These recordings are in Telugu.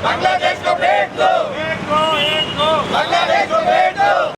बांग्लादेश को भेज दो, बांग्लादेश को भेज दो।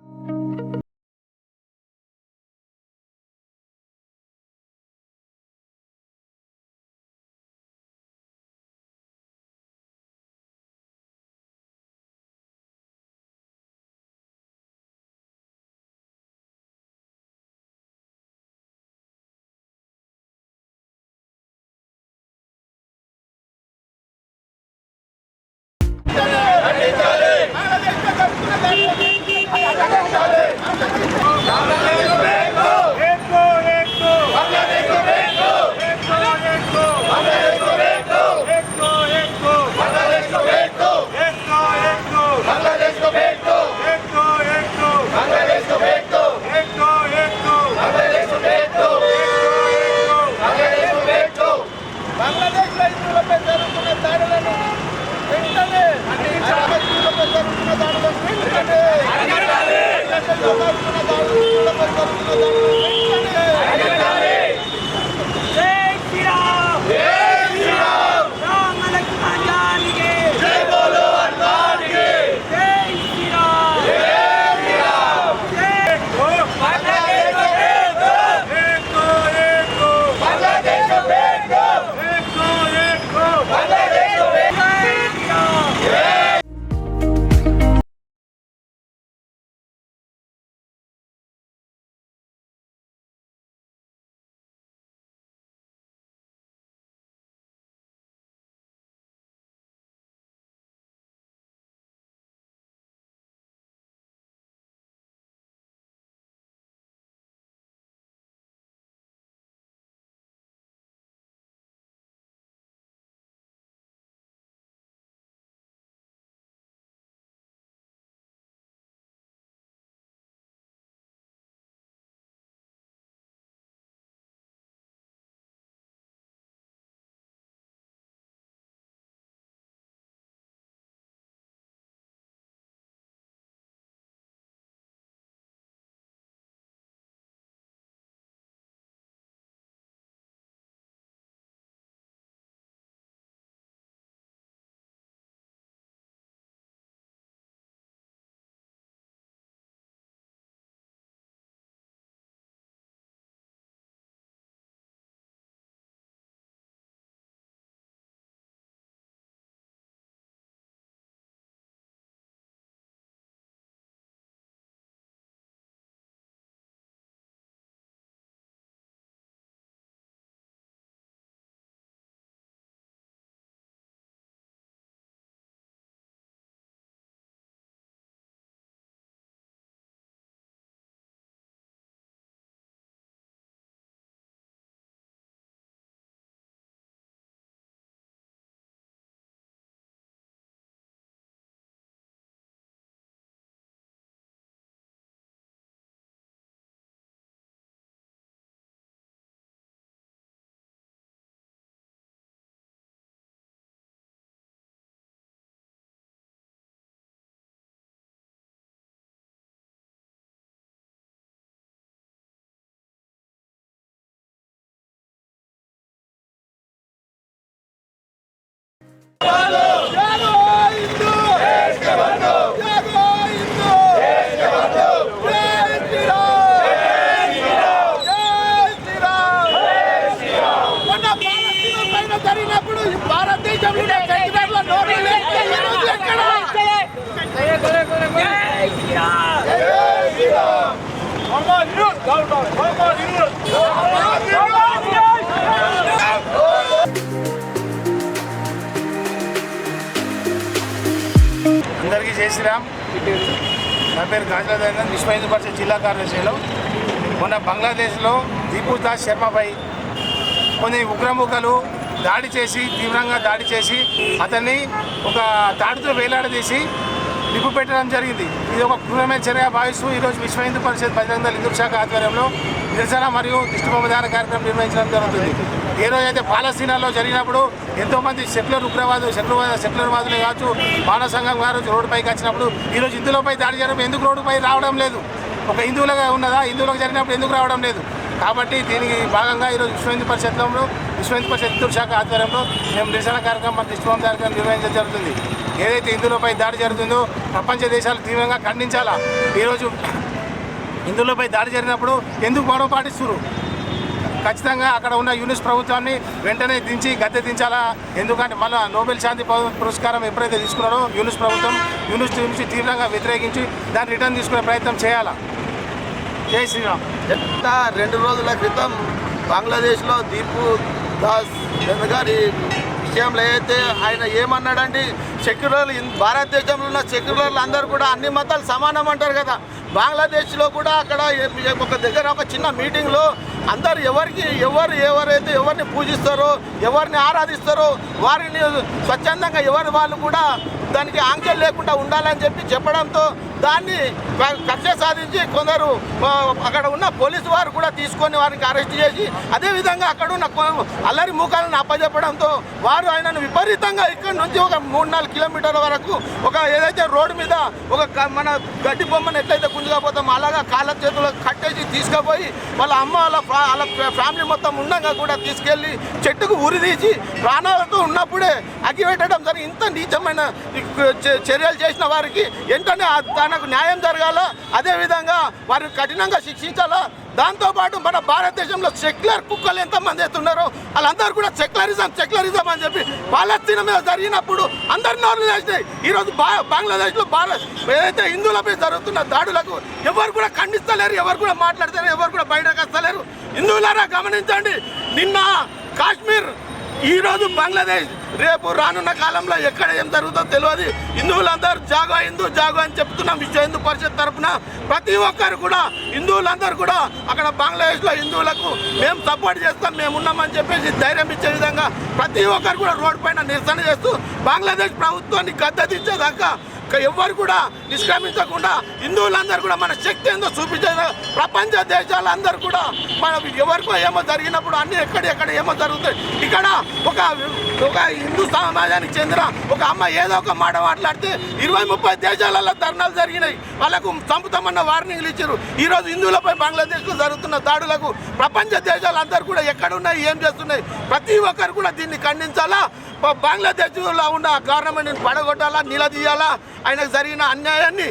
అందరికీ జై శ్రీరామ్. నా పేరు గాజుల విశ్వ హిందూ పరిషత్ జిల్లా కార్యదర్శిలో మొన్న బంగ్లాదేశ్లో దీపుదాస్ శర్మపై కొన్ని ఉగ్రముఖలు దాడి చేసి తీవ్రంగా దాడి చేసి అతన్ని ఒక తాడుతో వేలాడదీసి నిప్పు పెట్టడం జరిగింది. ఇది ఒక క్రూరమైన చర్య భావిస్తూ ఈరోజు విశ్వ హిందూ పరిషత్ బజరంగ దళ హిందూ శాఖ ఆధ్వర్యంలో నిరసన మరియు దిష్టిబొమ్మదాన కార్యక్రమం నిర్వహించడం జరుగుతుంది. ఏ రోజైతే పాలస్తీనాలో జరిగినప్పుడు ఎంతోమంది సెక్యులర్వాదులే కావచ్చు, మానవ సంఘం గారు రోడ్డుపైకి వచ్చినప్పుడు ఈరోజు హిందువులపై దాడి చేయడం ఎందుకు రోడ్డుపై రావడం లేదు? ఒక హిందువులుగా ఉన్నదా? హిందువులకు జరిగినప్పుడు ఎందుకు రావడం లేదు? కాబట్టి దీనికి భాగంగా ఈరోజు విశ్వ హిందూ పరిషత్ హిందూ శాఖ ఆధ్వర్యంలో మేము నిరసన కార్యక్రమం దిష్టిబొమ్మదాన కార్యక్రమం నిర్వహించడం జరుగుతుంది. ఏదైతే హిందువులపై దాడి జరుగుతుందో ప్రపంచ దేశాలు తీవ్రంగా ఖండించాలా. ఈరోజు హిందువులపై దాడి జరిగినప్పుడు ఎందుకు గొడవ పాటిస్తున్నారు? ఖచ్చితంగా అక్కడ ఉన్న యూనిస్ ప్రభుత్వాన్ని వెంటనే దించి గద్దె దించాలా. ఎందుకంటే మళ్ళీ నోబెల్ శాంతి పురస్కారం ఎప్పుడైతే తీసుకున్నారో యూనిస్ ప్రభుత్వం యూనిస్ నుంచి తీవ్రంగా వ్యతిరేకించి దాన్ని రిటర్న్ తీసుకునే ప్రయత్నం చేయాలా. జై శ్రీరామ్. 2 రోజుల క్రితం బంగ్లాదేశ్లో దీపు దాస్ గారి విషయంలో అయితే ఆయన ఏమన్నాడంటే సెక్యులర్లు భారతదేశంలో ఉన్న సెక్యులర్లు అందరూ కూడా అన్ని మతాలు సమానం అంటారు కదా. బంగ్లాదేశ్లో కూడా అక్కడ ఒక దగ్గర ఒక చిన్న మీటింగ్లో అందరు ఎవరైతే ఎవరిని పూజిస్తారో ఎవరిని ఆరాధిస్తారో వారిని స్వచ్ఛందంగా ఎవరి వాళ్ళు కూడా దానికి ఆంక్షలు లేకుండా ఉండాలని చెప్పడంతో దాన్ని కక్ష సాధించి కొందరు అక్కడ ఉన్న పోలీసు వారు కూడా తీసుకొని వారికి అరెస్ట్ చేసి అదేవిధంగా అక్కడ ఉన్న అల్లరి మూకాలను అప్పచెప్పడంతో వారు ఆయనను విపరీతంగా ఇక్కడ నుంచి ఒక 3-4 కిలోమీటర్ల వరకు ఒక ఏదైతే రోడ్డు మీద ఒక మన గడ్డి బొమ్మను ఎట్లయితే గుంజుకపోతామో అలాగా కాళ్ళ చేతులు కట్టేసి తీసుకుపోయి వాళ్ళ అమ్మ వాళ్ళ ఫ్యామిలీ మొత్తం ఉండగా కూడా తీసుకెళ్ళి చెట్టుకు ఉరిదీసి ప్రాణాలతో ఉన్నప్పుడే అగ్గిపెట్టడం జరిగి ఇంత నీచమైన చర్యలు చేసిన వారికి వెంటనే తనకు న్యాయం జరగాల. అదేవిధంగా వారిని కఠినంగా శిక్షించాలా. దాంతోపాటు మన భారతదేశంలో సెక్యులర్ కుక్కలు ఎంతమంది అవుతున్నారో వాళ్ళందరూ కూడా సెక్యులరిజం అని చెప్పి పాలస్తీనా మీద జరిగినప్పుడు అందరి నోర్లు చేసినాయి. ఈరోజు బంగ్లాదేశ్లో ఏదైతే హిందువులపై జరుగుతున్న దాడులకు ఎవరు కూడా ఖండిస్తలేరు, ఎవరు కూడా మాట్లాడతారు, ఎవరు కూడా బయటకు వస్తలేరు. హిందువులారా గమనించండి, నిన్న కాశ్మీర్, ఈరోజు బంగ్లాదేశ్, రేపు రానున్న కాలంలో ఎక్కడ ఏం జరుగుతుందో తెలియదు. హిందువులందరూ జాగో అని చెప్తున్నాం. విశ్వ హిందూ పరిషత్ తరఫున ప్రతి ఒక్కరు కూడా హిందువులందరూ కూడా అక్కడ బంగ్లాదేశ్లో హిందువులకు మేము సపోర్ట్ చేస్తాం, మేము ఉన్నామని చెప్పేసి ధైర్యం ఇచ్చే విధంగా ప్రతి ఒక్కరు కూడా రోడ్డు పైన నిరసన చేస్తూ బంగ్లాదేశ్ ప్రభుత్వాన్ని గద్దెదించేదాకా ఎవరు కూడా నిష్క్రమించకుండా హిందువులందరూ కూడా మన శక్తి ఏందో చూపించే ప్రపంచ దేశాలందరూ కూడా మన ఎవరికో ఏమో జరిగినప్పుడు అన్ని ఎక్కడ ఏమో జరుగుతాయి. ఇక్కడ ఒక హిందూ సమాజానికి చెందిన ఒక అమ్మ ఏదో ఒక మాట మాట్లాడితే 20-30 దేశాలలో ధర్నాలు జరిగినాయి. వాళ్ళకు చంపుతామన్న వార్నింగ్లు ఇచ్చారు. ఈరోజు హిందువులపై బంగ్లాదేశ్లో జరుగుతున్న దాడులకు ప్రపంచ దేశాలందరూ కూడా ఎక్కడున్నాయి, ఏం చేస్తున్నాయి, ప్రతి ఒక్కరు కూడా దీన్ని ఖండించాలా. బంగ్లాదేశ్లో ఉన్న గవర్నమెంట్ని పడగొట్టాలా, నిలదీయాలా. ఆయనకు జరిగిన అన్యాయాన్ని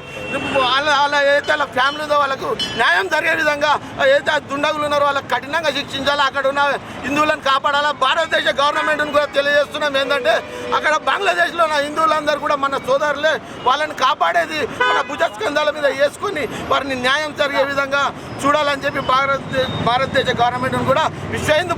అలా ఏదైతే వాళ్ళ ఫ్యామిలీతో వాళ్ళకు న్యాయం జరిగే విధంగా ఏదైతే దుండగులు ఉన్నారో వాళ్ళకి కఠినంగా శిక్షించాలా. అక్కడ ఉన్న హిందువులను కాపాడాలా. భారతదేశ గవర్నమెంట్ని కూడా తెలియజేస్తున్నాం ఏంటంటే అక్కడ బంగ్లాదేశ్లో ఉన్న హిందువులందరూ కూడా మన సోదరులే, వాళ్ళని కాపాడేది మన భుజస్కంధాల మీద వేసుకొని వారిని న్యాయం జరిగే విధంగా చూడాలని చెప్పి భారతదేశ గవర్నమెంట్ని కూడా విశ్వ హిందూ